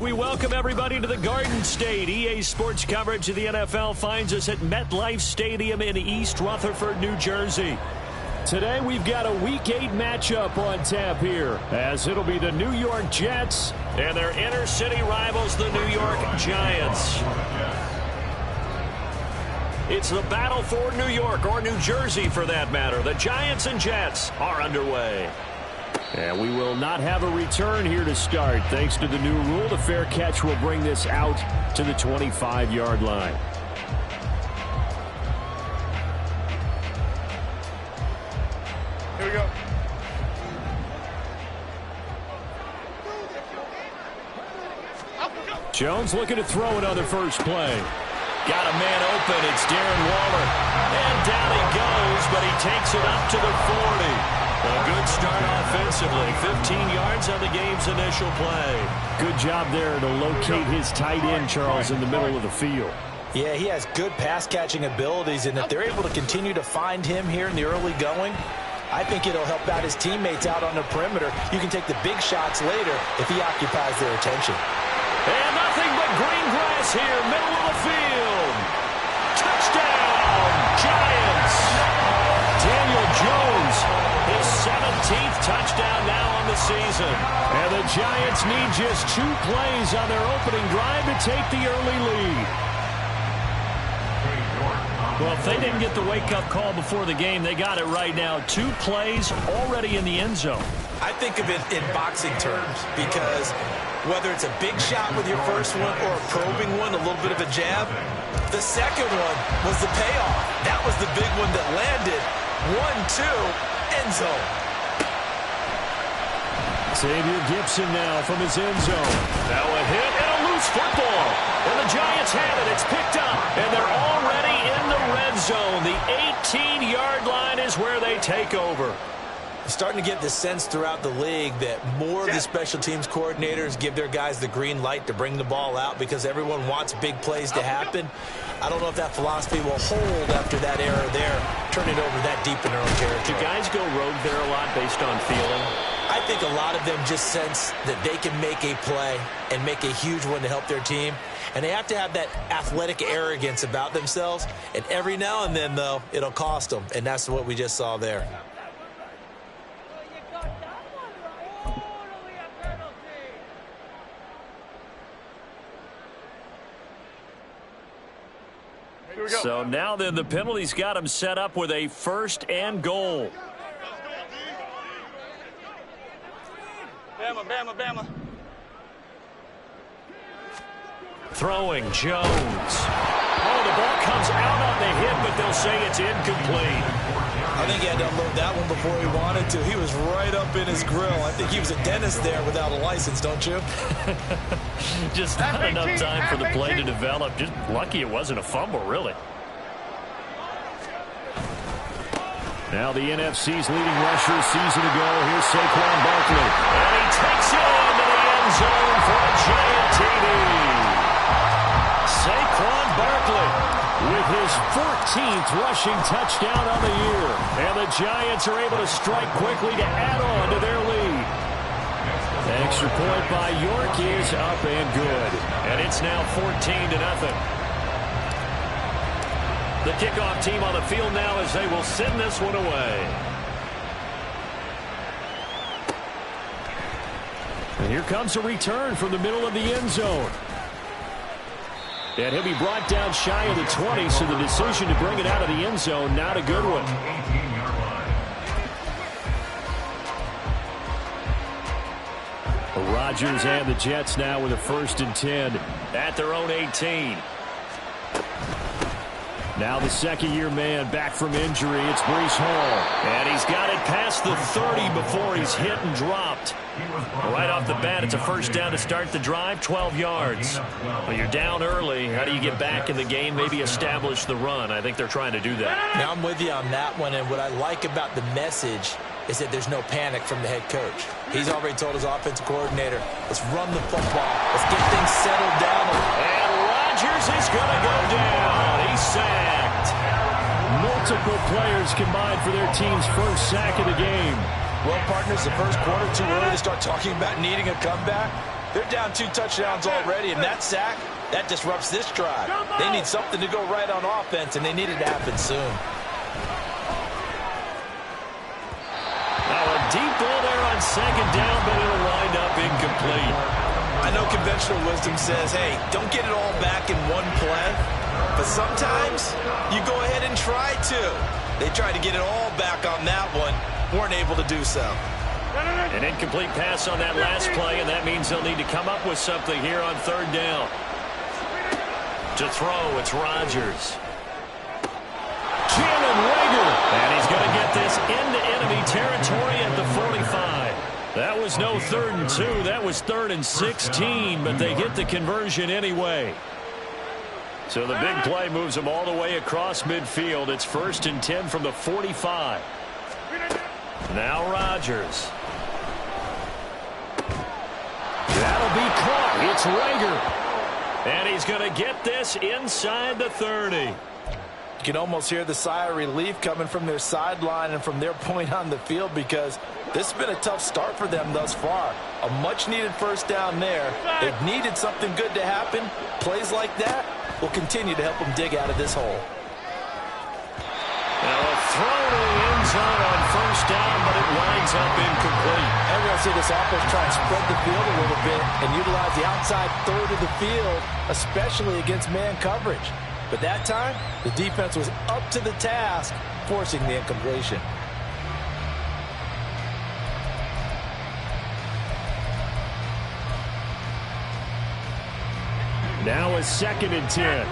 We welcome everybody to the Garden State. EA Sports coverage of the NFL finds us at MetLife Stadium in East Rutherford, New Jersey. Today we've got a Week 8 matchup on tap here, as it'll be the New York Jets and their inner city rivals, the New York Giants. It's the battle for New York, or New Jersey for that matter. The Giants and Jets are underway. And we will not have a return here to start. Thanks to the new rule, the fair catch will bring this out to the 25-yard line. Here we go. Jones looking to throw it on the first play. Got a man open. It's Darren Waller. And down he goes, but he takes it up to the 40. A good start offensively. 15 yards on the game's initial play. Good job there to locate his tight end, Charles, in the middle of the field. Yeah, he has good pass-catching abilities, and if they're able to continue to find him here in the early going, I think it'll help out his teammates out on the perimeter. You can take the big shots later if he occupies their attention. And nothing but green grass here, middle of the field. Touchdown, Giants. Daniel Jones, his 17th touchdown now on the season. And the Giants need just 2 plays on their opening drive to take the early lead. Well, if they didn't get the wake-up call before the game, they got it right now. 2 plays already in the end zone. I think of it in boxing terms because whether it's a big shot with your first one or a probing one, a little bit of a jab, the second one was the payoff. That was the big one that landed. 1-2, end zone. Xavier Gipson now from his end zone. Now a hit and a loose football. And the Giants have it. It's picked up. And they're already in the red zone. The 18-yard line is where they take over. Starting to get the sense throughout the league that more of the special teams coordinators give their guys the green light to bring the ball out because everyone wants big plays to happen. I don't know if that philosophy will hold after that error there, turning it over that deep in their own territory. Do guys go rogue there a lot based on feeling? I think a lot of them just sense that they can make a play and make a huge one to help their team. And they have to have that athletic arrogance about themselves. And every now and then, though, it'll cost them. And that's what we just saw there. So now then the penalty's got him set up with a 1st and goal. Bama, Bama, Bama. Throwing Jones. Oh, the ball comes out on the hit, but they'll say it's incomplete. I think he had to unload that one before he wanted to. He was right up in his grill. I think he was a dentist there without a license, don't you? Just not enough time for the play to develop. Just lucky it wasn't a fumble, really. Now the NFC's leading rusher season ago. Here's Saquon Barkley. And he takes it into the end zone for a giant TD. Saquon Barkley with his 14th rushing touchdown on the year. And the Giants are able to strike quickly to add on to their lead. Extra point by York is up and good. And it's now 14-0. The kickoff team on the field now as they will send this one away. And here comes a return from the middle of the end zone. And he'll be brought down shy of the 20, so the decision to bring it out of the end zone, not a good one. Rodgers and the Jets now with a 1st and 10 at their own 18. Now the second-year man back from injury. It's Breece Hall. And he's got it past the 30 before he's hit and dropped. Right off the bat, it's a 1st down to start the drive, 12 yards. Well, you're down early. How do you get back in the game, maybe establish the run? I think they're trying to do that. Now I'm with you on that one, and what I like about the message is that there's no panic from the head coach. He's already told his offensive coordinator, let's run the football. Let's get things settled down. And Rodgers is going to go down. He's sacked. Multiple players combined for their team's 1st sack of the game. Well, partners, the first quarter too early to start talking about needing a comeback. They're down 2 touchdowns already, and that sack, that disrupts this drive. They need something to go right on offense, and they need it to happen soon. Now a deep ball there on second down, but it'll wind up incomplete. I know conventional wisdom says, hey, don't get it all back in one play, but sometimes you go ahead and try to. They tried to get it all back on that one, weren't able to do so. An incomplete pass on that last play, and that means they'll need to come up with something here on third down. To throw, it's Rodgers. Jalen Reagor, and he's going to get this into enemy territory at the 45. That was no 3rd and 2. That was 3rd and 16, but they get the conversion anyway. So the big play moves them all the way across midfield. It's 1st and 10 from the 45. Now Rodgers. That'll be caught. It's Reagor. And he's going to get this inside the 30. You can almost hear the sigh of relief coming from their sideline and from their point on the field, because this has been a tough start for them thus far. A much-needed first down there. They've needed something good to happen. Plays like that will continue to help them dig out of this hole. Now a throw to the end zone on first down, but it winds up incomplete. And we're going to see this offense try and spread the field a little bit and utilize the outside third of the field, especially against man coverage. But that time, the defense was up to the task, forcing the incompletion. Now a 2nd and 10.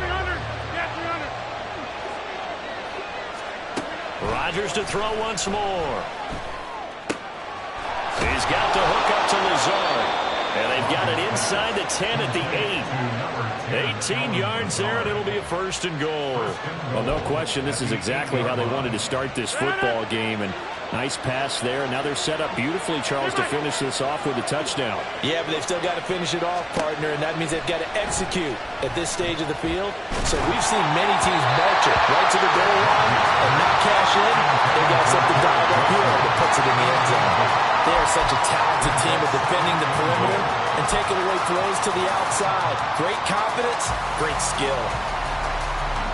Rodgers to throw once more. He's got the hook up to Lazard. And they've got it inside the 10 at the 8. 18 yards there, and it'll be a 1st and goal. Well, no question, this is exactly how they wanted to start this football game. And nice pass there. And now they're set up beautifully, Charles, to finish this off with a touchdown. Yeah, but they've still got to finish it off, partner, and that means they've got to execute at this stage of the field. So we've seen many teams march it right to the goal line and not cash in. They've got something dialed up here that puts it in the end zone. They are such a talented team at defending the perimeter and taking away throws to the outside. Great confidence, great skill.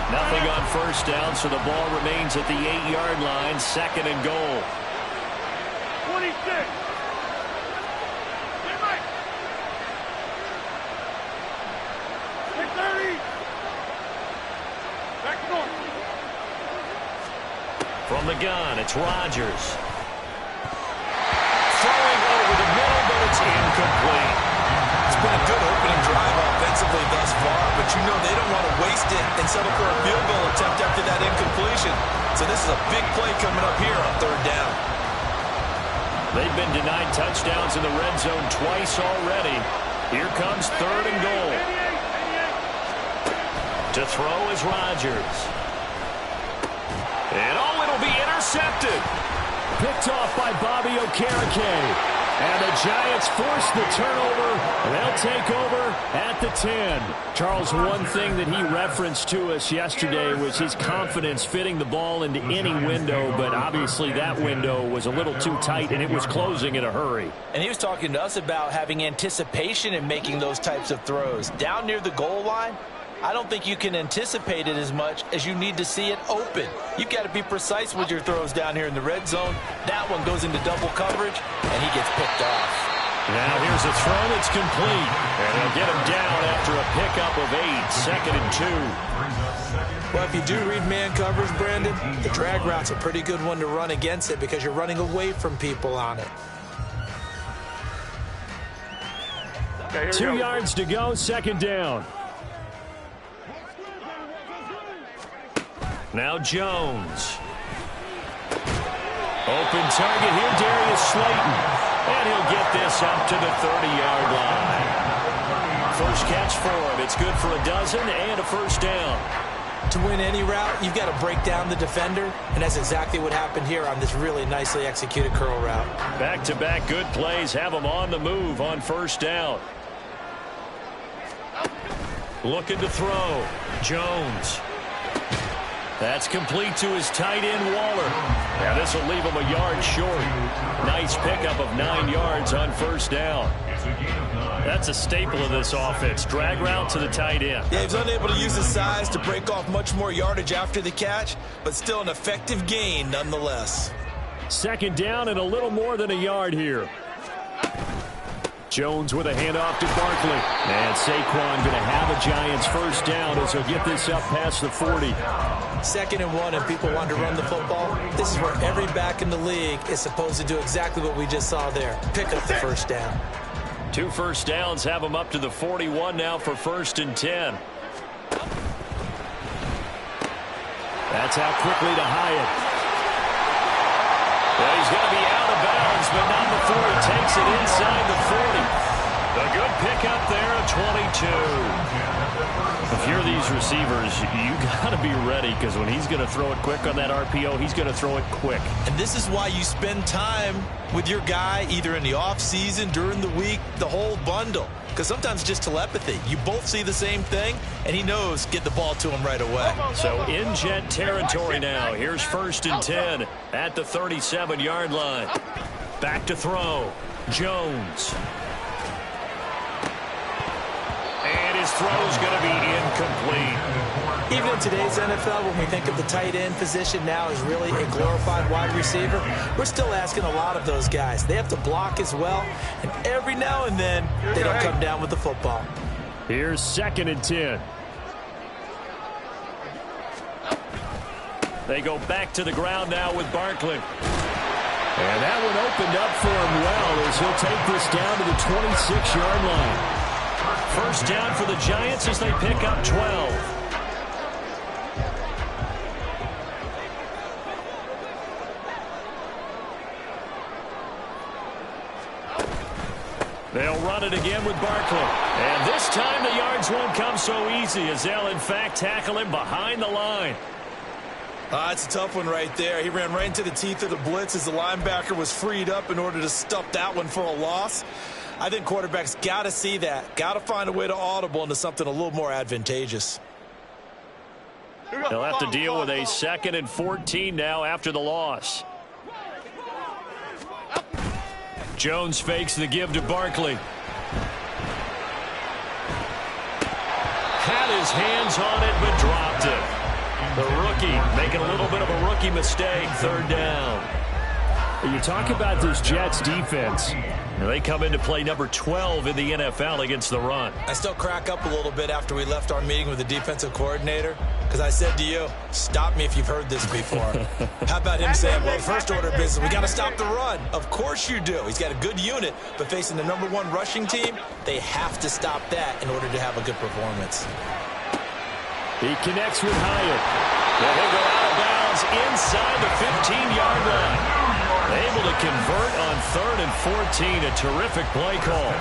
Nothing on first down, so the ball remains at the 8-yard line, 2nd and goal. 26. From the gun, it's Rodgers. Throwing over the middle, but it's incomplete. It's been a good opening drive offensively thus far, but you know they don't want to waste it and settle for a field goal attempt after that incompletion. So this is a big play coming up here on third down. They've been denied touchdowns in the red zone twice already. Here comes 3rd and goal. To throw is Rodgers. And it'll be intercepted. Picked off by Bobby Okereke. And the Giants force the turnover. They'll take over at the 10. Charles, one thing that he referenced to us yesterday was his confidence fitting the ball into any window, but obviously that window was a little too tight, and it was closing in a hurry. And he was talking to us about having anticipation in making those types of throws. Down near the goal line, I don't think you can anticipate it as much as you need to see it open. You've got to be precise with your throws down here in the red zone. That one goes into double coverage, and he gets picked off. Now here's a throw that's complete. And he'll get him down after a pickup of 8, 2nd and 2. Well, if you do read man coverage, Brandon, the drag route's a pretty good one to run against it because you're running away from people on it. Okay, 2 yards to go, 2nd down. Now Jones. Open target here, Darius Slayton. And he'll get this up to the 30-yard line. First catch for him. It's good for a dozen and a first down. To win any route, you've got to break down the defender, and that's exactly what happened here on this really nicely executed curl route. Back-to-back good plays have them on the move on first down. Looking to throw. Jones. That's complete to his tight end, Waller. Now this will leave him a yard short. Nice pickup of 9 yards on first down. That's a staple of this offense. Drag route to the tight end. Yeah, he was unable to use his size to break off much more yardage after the catch, but still an effective gain nonetheless. Second down and a little more than a yard here. Jones with a handoff to Barkley. And Saquon going to have a Giants first down as he'll get this up past the 40. 2nd and 1 and people want to run the football. This is where every back in the league is supposed to do exactly what we just saw there. Pick up the first down. 2 first downs have him up to the 41 now for 1st and 10. That's out quickly to Hyatt. Well, he's going to be out of bounds, but not before he takes it inside the 40. A good pickup there at 22. If you're these receivers, you got to be ready, because when he's going to throw it quick on that RPO, he's going to throw it quick. And this is why you spend time with your guy either in the offseason, during the week, the whole bundle. Because sometimes just telepathy. You both see the same thing, and he knows get the ball to him right away. So in jet territory now. Here's 1st and 10 at the 37-yard line. Back to throw. Jones. And his throw's going to be incomplete. Even in today's NFL, when we think of the tight end position now as really a glorified wide receiver, we're still asking a lot of those guys. They have to block as well, and every now and then, they don't come down with the football. Here's 2nd and 10. They go back to the ground now with Barkley. And that one opened up for him well as he'll take this down to the 26-yard line. First down for the Giants as they pick up 12. They'll run it again with Barkley. And this time the yards won't come so easy as they'll, in fact, tackle him behind the line. It's a tough one right there. He ran right into the teeth of the blitz as the linebacker was freed up in order to stuff that one for a loss. I think quarterbacks got to see that. Got to find a way to audible into something a little more advantageous. They'll have to deal with a 2nd and 14 now after the loss. Jones fakes the give to Barkley. Had his hands on it, but dropped it. The rookie making a little bit of a rookie mistake. 3rd down. You talk about this Jets defense. They come into play number 12 in the NFL against the run. I still crack up a little bit after we left our meeting with the defensive coordinator, because I said to you, stop me if you've heard this before. How about him saying, well, first order of business, we got to stop the run. Of course you do. He's got a good unit, but facing the #1 rushing team, they have to stop that in order to have a good performance. He connects with Hyatt. And he'll go out of bounds inside the 15-yard line. Able to convert on 3rd and 14. A terrific play call.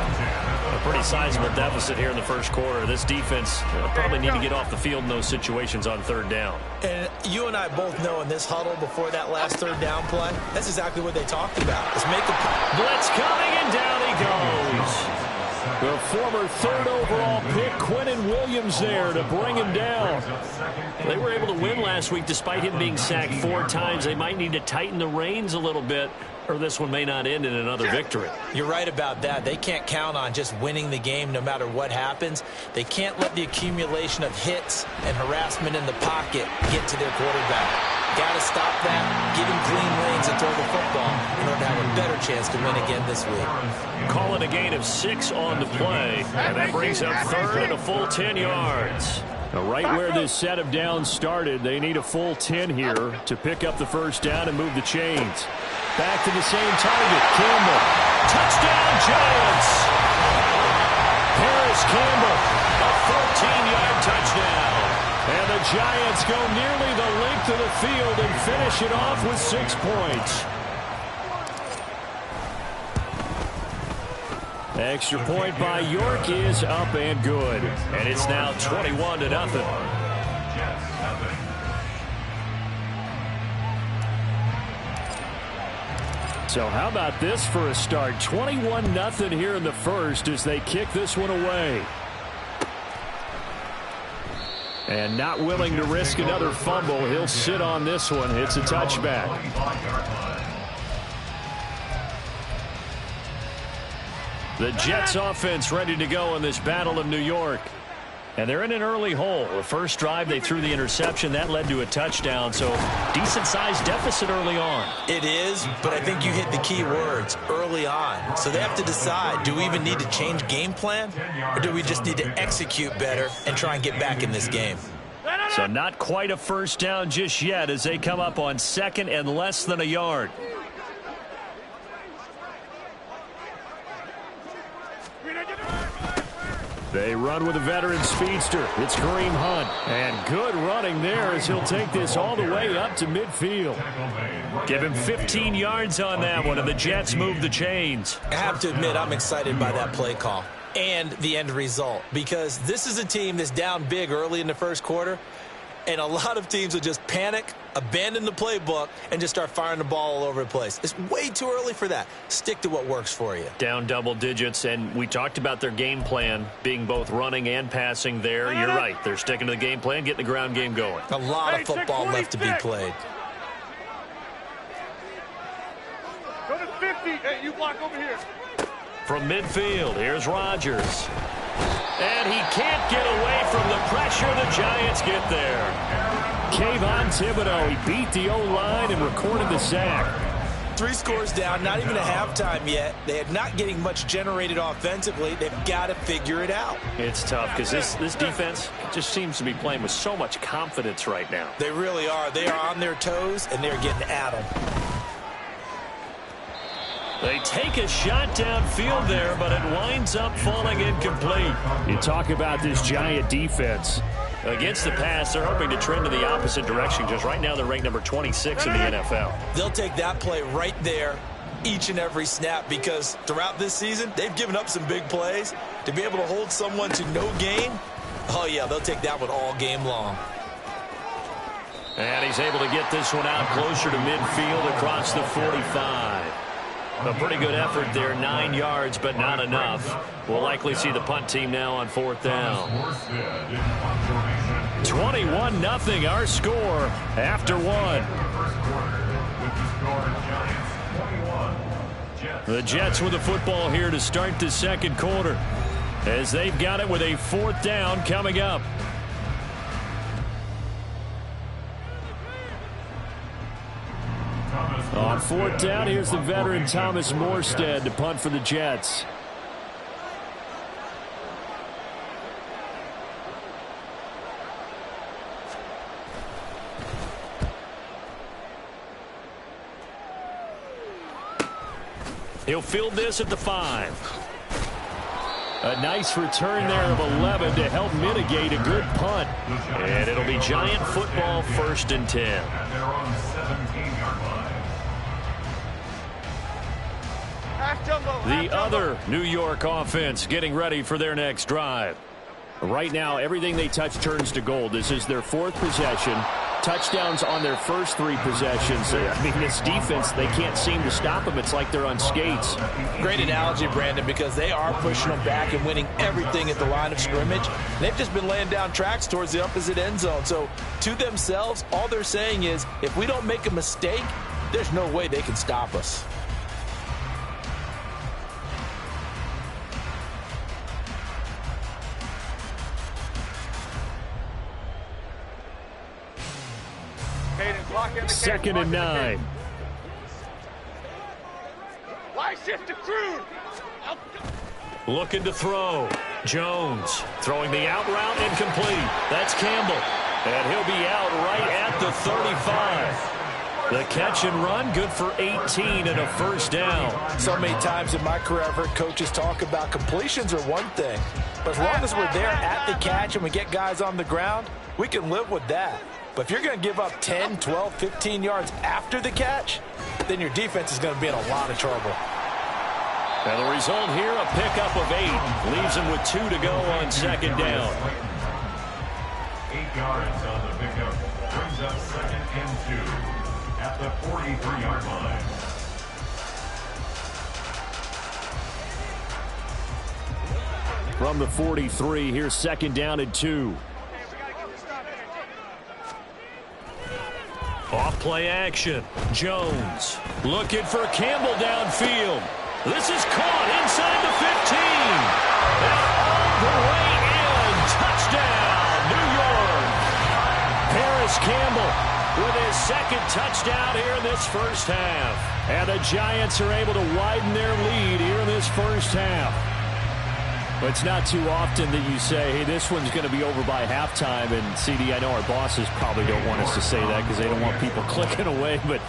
A pretty sizable deficit here in the first quarter. This defense probably need to get off the field in those situations on 3rd down. And you and I both know in this huddle before that last 3rd down play, that's exactly what they talked about. Is make a blitz coming, and down he goes. The former 3rd overall pick, Quinnen Williams, there to bring him down. They were able to win last week despite him being sacked 4 times. They might need to tighten the reins a little bit, or this one may not end in another victory. You're right about that. They can't count on just winning the game no matter what happens. They can't let the accumulation of hits and harassment in the pocket get to their quarterback. Got to stop that, give him clean lanes and throw the football in order to have a better chance to win again this week. Calling a gain of 6 on the play, and that brings up 3rd and a full 10 yards. Now, right where this set of downs started, they need a full 10 here to pick up the first down and move the chains. Back to the same target, Campbell. Touchdown, Giants! Paris Campbell, a 14-yard touchdown. And the Giants go nearly the length of the field and finish it off with 6 points. Extra point by York is up and good. And it's now 21-0. So how about this for a start? 21-0 here in the first as they kick this one away. And not willing to risk another fumble. He'll sit on this one. It's a touchback. The Jets offense ready to go in this Battle of New York. And they're in an early hole. The first drive, they threw the interception. That led to a touchdown. So decent-sized deficit early on. It is, but I think you hit the key words, early on. So they have to decide, do we even need to change game plan? Or do we just need to execute better and try and get back in this game? So not quite a first down just yet as they come up on second and less than a yard. They run with a veteran speedster. It's Kareem Hunt. And good running there as he'll take this all the way up to midfield. Give him 15 yards on that one, and the Jets move the chains. I have to admit, I'm excited by that play call and the end result, because this is a team that's down big early in the first quarter, and a lot of teams will just panic, abandon the playbook, and just start firing the ball all over the place. It's way too early for that. Stick to what works for you. Down double digits, and we talked about their game plan being both running and passing there. You're right. They're sticking to the game plan, getting the ground game going. A lot of football left to be played. Go to 50. Hey, you block over here. From midfield, here's Rodgers. And he can't get away from the pressure. The Giants get there. Kayvon Thibodeau, he beat the O-line and recorded the sack. 3 scores down, not even a halftime yet. They are not getting much generated offensively. They've got to figure it out. It's tough because this defense just seems to be playing with so much confidence right now. They really are. They are on their toes, and they're getting at them. They take a shot downfield there, but it winds up falling incomplete. You talk about this Giant defense. Against the pass, they're hoping to trend in the opposite direction because right now they're ranked number 26 in the NFL. They'll take that play right there each and every snap, because throughout this season, they've given up some big plays. To be able to hold someone to no gain, oh yeah, they'll take that one all game long. And he's able to get this one out closer to midfield across the 45. A pretty good effort there, 9 yards, but not enough. We'll likely see the punt team now on 4th down. 21-0 our score after 1. The Jets with the football here to start the second quarter, as they've got it with a 4th down coming up. On 4th down, here's the veteran Thomas Morstead to punt for the Jets. He'll field this at the 5. A nice return there of 11 to help mitigate a good punt. And it'll be Giant football, 1st and 10. The other New York offense getting ready for their next drive. Right now, everything they touch turns to gold. This is their 4th possession. Touchdowns on their first 3 possessions. I mean, this defense, they can't seem to stop them. It's like they're on skates. Great analogy, Brandon, because they are pushing them back and winning everything at the line of scrimmage. They've just been laying down tracks towards the opposite end zone. So, to themselves, all they're saying is, if we don't make a mistake, there's no way they can stop us. Second and 9. Why shift to Cruz? Looking to throw. Jones throwing the out route incomplete. That's Campbell. And he'll be out right at the 35. The catch and run, good for 18 and a 1st down. So many times in my career, I've heard coaches talk about completions are one thing. But as long as we're there at the catch and we get guys on the ground, we can live with that. But if you're going to give up 10, 12, 15 yards after the catch, then your defense is going to be in a lot of trouble. And the result here, a pickup of 8. Leaves him with 2 to go on 2nd down. 8 yards on the pickup. Brings up 2nd and 2 at the 43-yard line. From the 43, here's 2nd down and 2. play action. Jones looking for Campbell downfield. This is caught inside the 15. And all the way in. Touchdown, New York. Paris Campbell with his second touchdown here in this first half. And the Giants are able to widen their lead here in this first half. But it's not too often that you say, hey, this one's going to be over by halftime. And, CD, I know our bosses probably don't want us to say that because they don't want people clicking away. But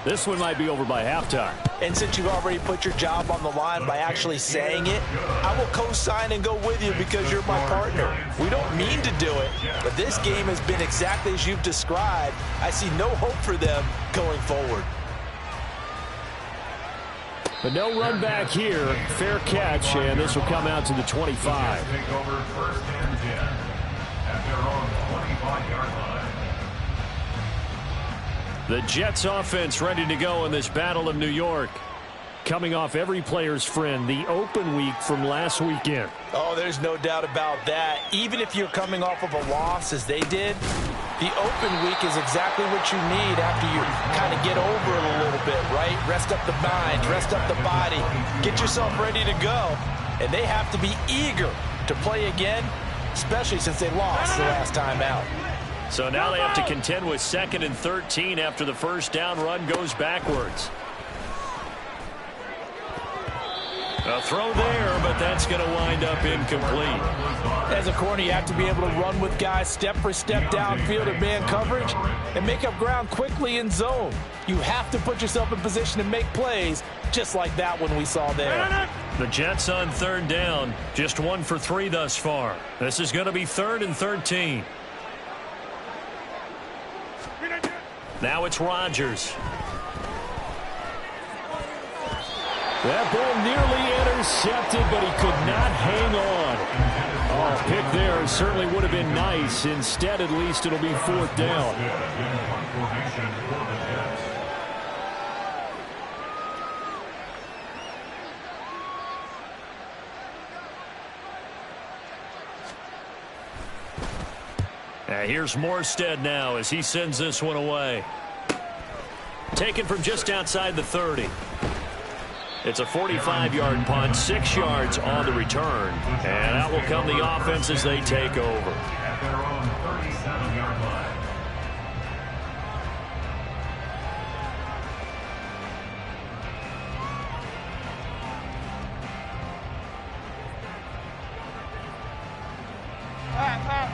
this one might be over by halftime. And since you've already put your job on the line by actually saying it, I will co-sign and go with you because you're my partner. We don't mean to do it, but this game has been exactly as you've described. I see no hope for them going forward. But no run back here. Fair catch, and this will come out to the 25. Take over first and 10 at their own 25-yard line. The Jets offense ready to go in this Battle of New York. Coming off every player's friend, the open week from last weekend. Oh, there's no doubt about that. Even if you're coming off of a loss as they did, the open week is exactly what you need after you kind of get over it a little bit, right? Rest up the mind, rest up the body, get yourself ready to go. And they have to be eager to play again, especially since they lost the last time out. So now they have to contend with 2nd and 13 after the first down run goes backwards. A throw there, but that's going to wind up incomplete. As a corner, you have to be able to run with guys step for step downfield in man coverage and make up ground quickly in zone. You have to put yourself in position to make plays just like that one we saw there. The Jets on 3rd down, just 1 for 3 thus far. This is going to be 3rd and 13. Now it's Rodgers. That ball nearly intercepted, but he could not hang on. Oh, pick there certainly would have been nice. Instead, at least, it'll be 4th down. Here's Morstead now as he sends this one away. Taken from just outside the 30. It's a 45-yard punt, 6 yards on the return. And out will come the offense as they take over. At their own 37-yard line.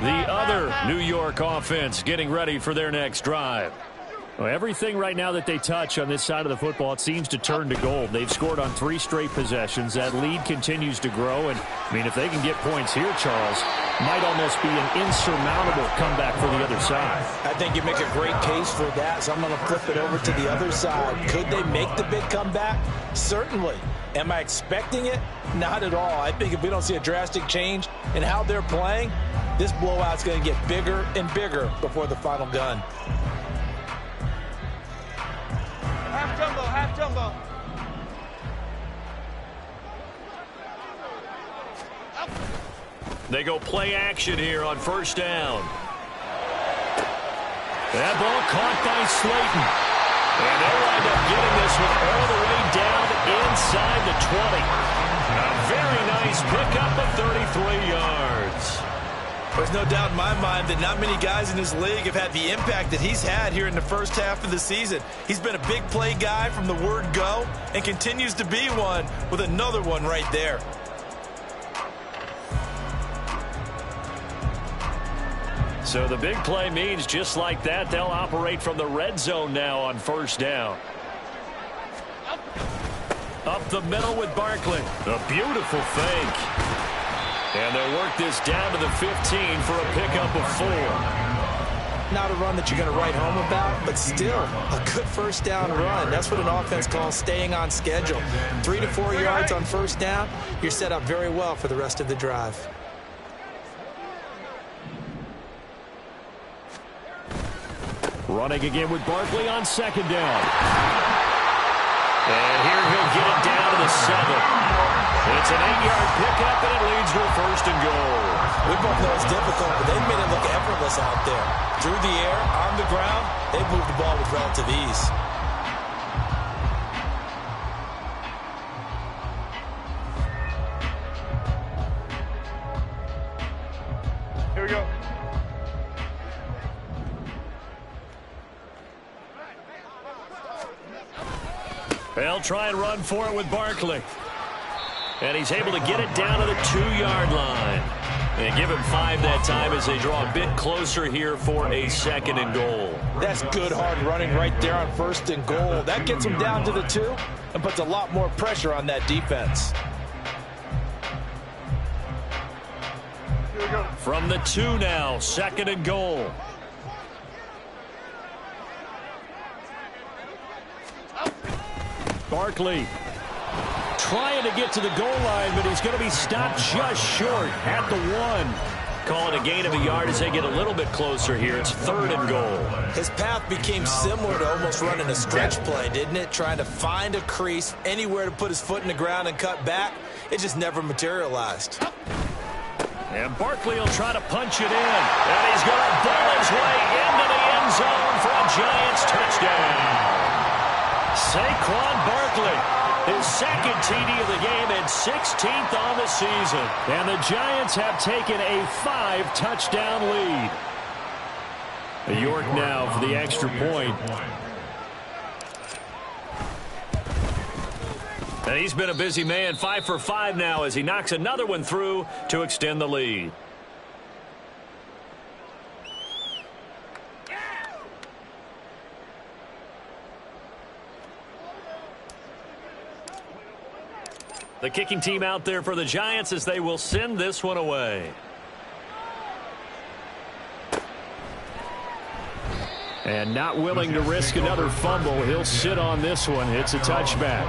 The other New York offense getting ready for their next drive. Well, everything right now that they touch on this side of the football, it seems to turn to gold. They've scored on 3 straight possessions. That lead continues to grow. And, I mean, if they can get points here, Charles, might almost be an insurmountable comeback for the other side. I think you make a great case for that, so I'm going to flip it over to the other side. Could they make the big comeback? Certainly. Am I expecting it? Not at all. I think if we don't see a drastic change in how they're playing, this blowout's going to get bigger and bigger before the final gun. Half jumbo, half jumbo. They go play action here on 1st down. That ball caught by Slayton. And they'll wind up getting this one all the way down inside the 20. A very nice pickup of 33 yards. There's no doubt in my mind that not many guys in this league have had the impact that he's had here in the first half of the season. He's been a big play guy from the word go and continues to be one with another one right there. So the big play means just like that, they'll operate from the red zone now on 1st down. Up the middle with Barkley. A beautiful fake. And they'll work this down to the 15 for a pickup of 4. Not a run that you're going to write home about, but still a good 1st down run. That's what an offense calls staying on schedule. 3 to 4 yards on 1st down, you're set up very well for the rest of the drive. Running again with Barkley on 2nd down. And here he'll get it down to the 7. It's an 8-yard pickup, and it leads to a 1st and goal. We both know it's difficult, but they've made it look effortless out there. Through the air, on the ground, they've moved the ball with relative ease. Here we go. They'll try and run for it with Barkley. And he's able to get it down to the 2-yard line. And give him 5 that time as they draw a bit closer here for a 2nd and goal. That's good hard running right there on 1st and goal. That gets them down to the 2 and puts a lot more pressure on that defense. Here we go. From the 2 now, 2nd and goal. Barkley trying to get to the goal line, but he's going to be stopped just short at the 1. Call it a gain of a yard as they get a little bit closer here. It's 3rd and goal. His path became similar to almost running a stretch play, didn't it? Trying to find a crease, anywhere to put his foot in the ground and cut back. It just never materialized. And Barkley will try to punch it in. And he's going to ball his way into the end zone for a Giants touchdown. Saquon Barkley, his 2nd TD of the game and 16th on the season. And the Giants have taken a 5-touchdown lead. York now for the extra point. And he's been a busy man, 5 for 5 now as he knocks another one through to extend the lead. The kicking team out there for the Giants as they will send this one away. And not willing to risk another fumble, he'll sit on this one. It's a touchback.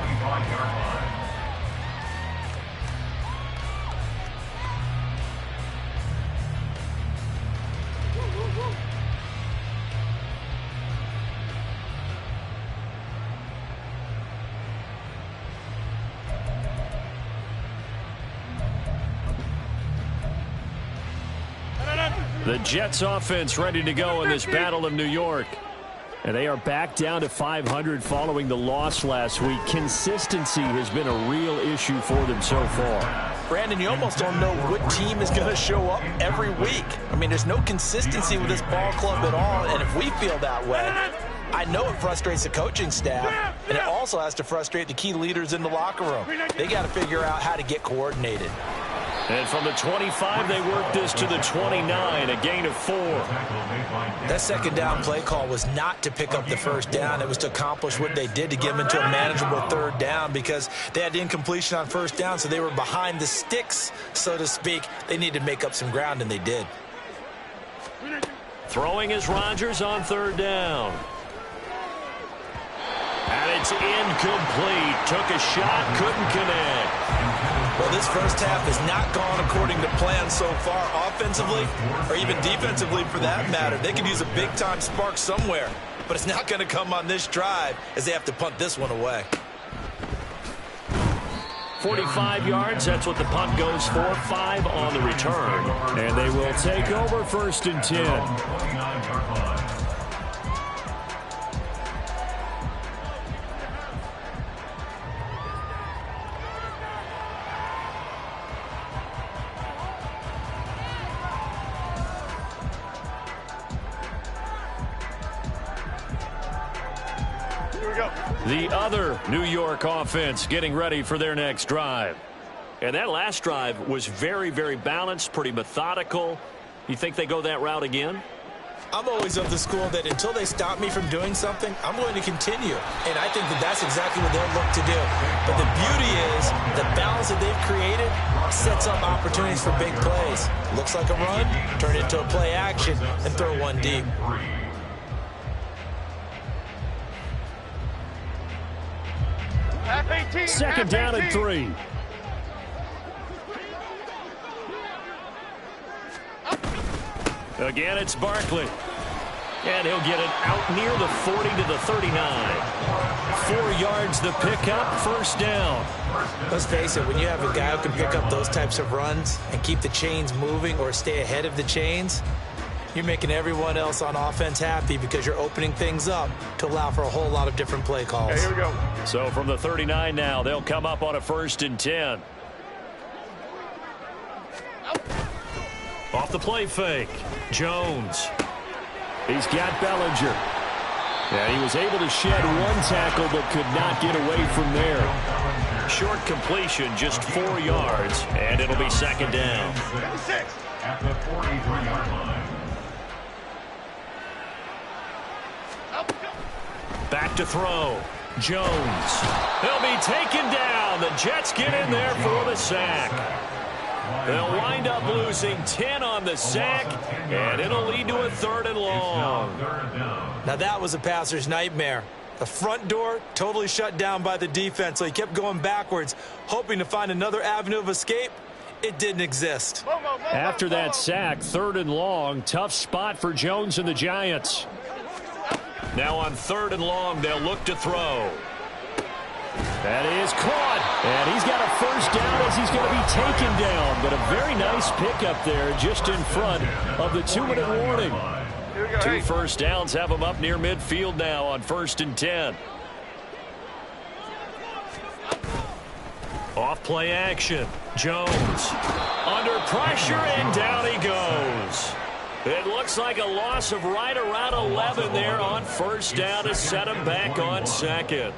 The Jets offense ready to go in this Battle of New York. And they are back down to 500 following the loss last week. Consistency has been a real issue for them so far. Brandon, you almost don't know what team is going to show up every week. I mean, there's no consistency with this ball club at all, and if we feel that way, I know it frustrates the coaching staff, and it also has to frustrate the key leaders in the locker room. They got to figure out how to get coordinated. And from the 25, they work this to the 29, a gain of 4. That 2nd down play call was not to pick up the 1st down. It was to accomplish what they did to get them into a manageable 3rd down because they had incompletion on 1st down, so they were behind the sticks, so to speak. They needed to make up some ground, and they did. Throwing is Rodgers on 3rd down. And it's incomplete. Took a shot, couldn't connect. Well, this first half has not gone according to plan so far, offensively or even defensively for that matter. They could use a big-time spark somewhere, but it's not going to come on this drive as they have to punt this one away. 45 yards, that's what the punt goes for. 5 on the return. And they will take over 1st and 10. The other New York offense getting ready for their next drive. And that last drive was very, very balanced, pretty methodical. You think they go that route again? I'm always of the school that until they stop me from doing something, I'm going to continue. And I think that that's exactly what they'll look to do. But the beauty is the balance that they've created sets up opportunities for big plays. Looks like a run, turn it into a play action, and throw one deep. Second down and 3. Again, it's Barkley. And he'll get it out near the 40 to the 39. 4 yards the pickup, first down. Let's face it, when you have a guy who can pick up those types of runs and keep the chains moving or stay ahead of the chains, you're making everyone else on offense happy because you're opening things up to allow for a whole lot of different play calls. Okay, here we go. So from the 39 now, they'll come up on a 1st and 10. Off the play fake, Jones. He's got Bellinger. Yeah, he was able to shed 1 tackle but could not get away from there. Short completion, just 4 yards, and it'll be 2nd down. 56. At the 43-yard line. Back to throw. Jones. He'll be taken down. The Jets get in there for the sack. They'll wind up losing 10 on the sack, and it'll lead to a 3rd and long. Now that was a passer's nightmare. The front door totally shut down by the defense, so he kept going backwards, hoping to find another avenue of escape. It didn't exist. After that sack, 3rd and long, tough spot for Jones and the Giants. Now on 3rd and long, they'll look to throw. That is caught, and he's got a 1st down as he's going to be taken down. But a very nice pickup there just in front of the 2-minute warning. 2 first downs have him up near midfield now on 1st and 10. Off play action. Jones under pressure, and down he goes. It looks like a loss of right around 11 there on 1st down to set him back on 2nd.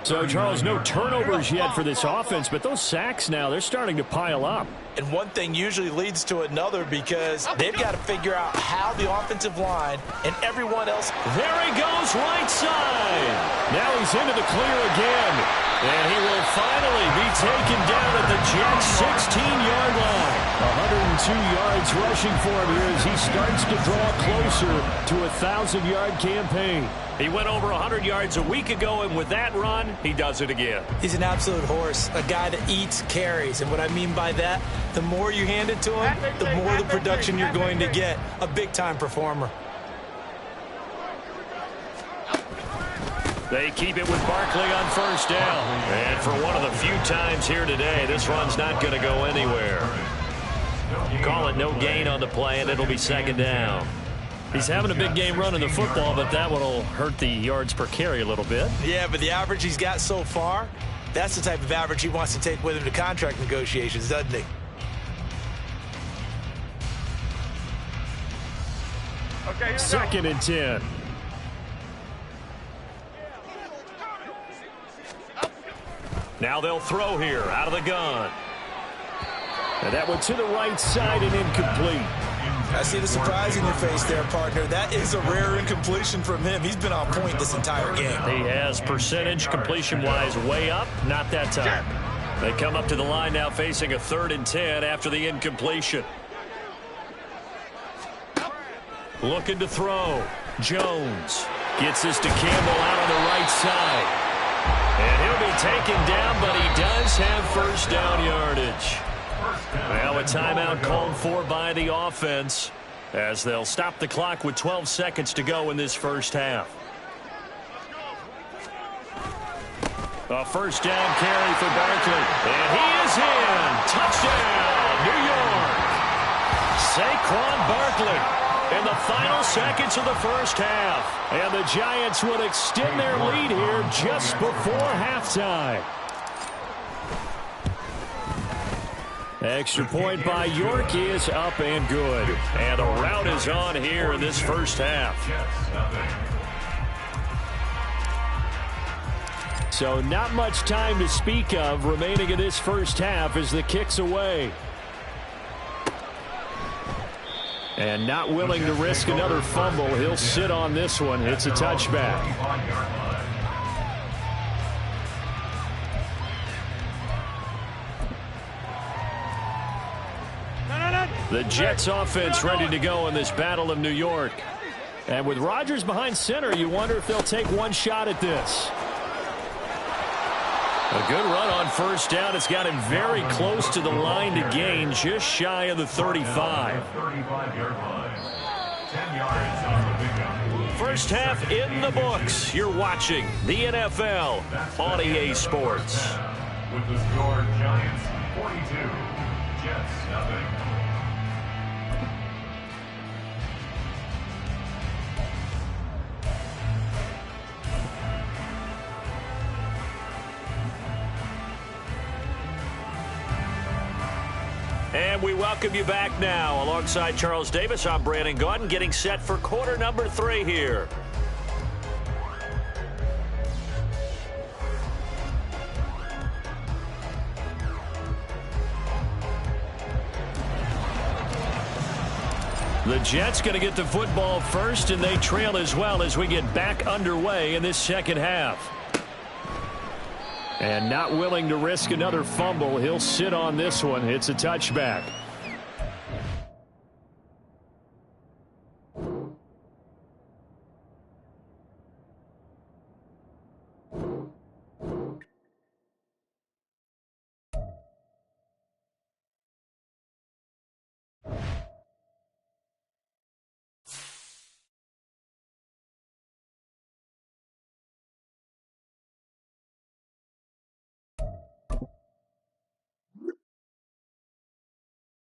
So, Charles, no turnovers yet for this offense, but those sacks now, they're starting to pile up. And one thing usually leads to another because they've got to figure out how the offensive line and everyone else. There he goes, right side. Now he's into the clear again. And he will finally be taken down at the Jets' 16-yard line. 102 yards rushing for him here as he starts to draw closer to a 1,000-yard campaign. He went over 100 yards a week ago, and with that run, he does it again. He's an absolute horse, a guy that eats carries. And what I mean by that, the more you hand it to him, the more the production you're going to get. A big-time performer. They keep it with Barkley on 1st down. And for one of the few times here today, this run's not going to go anywhere. Call it no gain on the play, and it'll be 2nd down. He's having a big game running the football, but that one will hurt the yards per carry a little bit. Yeah, but the average he's got so far, that's the type of average he wants to take with him to contract negotiations, doesn't he? Okay, 2nd and 10. Now they'll throw here out of the gun. And that one to the right side and incomplete. I see the surprise in your face there, partner. That is a rare incompletion from him. He's been on point this entire game. He has percentage completion-wise way up. Not that time. They come up to the line now facing a 3rd and 10 after the incompletion. Looking to throw. Jones gets this to Campbell out on the right side. And he'll be taken down, but he does have 1st down yardage. Well, a timeout called for by the offense as they'll stop the clock with 12 seconds to go in this 1st half. A 1st down carry for Barkley. And he is in. Touchdown, New York. Saquon Barkley in the final seconds of the 1st half. And the Giants will extend their lead here just before halftime. Extra point by York is up and good. And the route is on here in this 1st half. So not much time to speak of remaining in this 1st half as the kick's away. And not willing to risk another fumble. He'll sit on this one. It's a touchback. The Jets offense ready to go in this Battle of New York. And with Rodgers behind center, you wonder if they'll take one shot at this. A good run on 1st down. It's got him very close to the line to gain, just shy of the 35. 35-yard line. 10 yards on the pickup. First half in the books. You're watching the NFL on EA Sports. With the score, Giants 42, Jets nothing. And we welcome you back now. Alongside Charles Davis, I'm Brandon Gaudin, getting set for quarter number 3 here. The Jets going to get the football first, and they trail as well as we get back underway in this second half. And not willing to risk another fumble. He'll sit on this one. It's a touchback.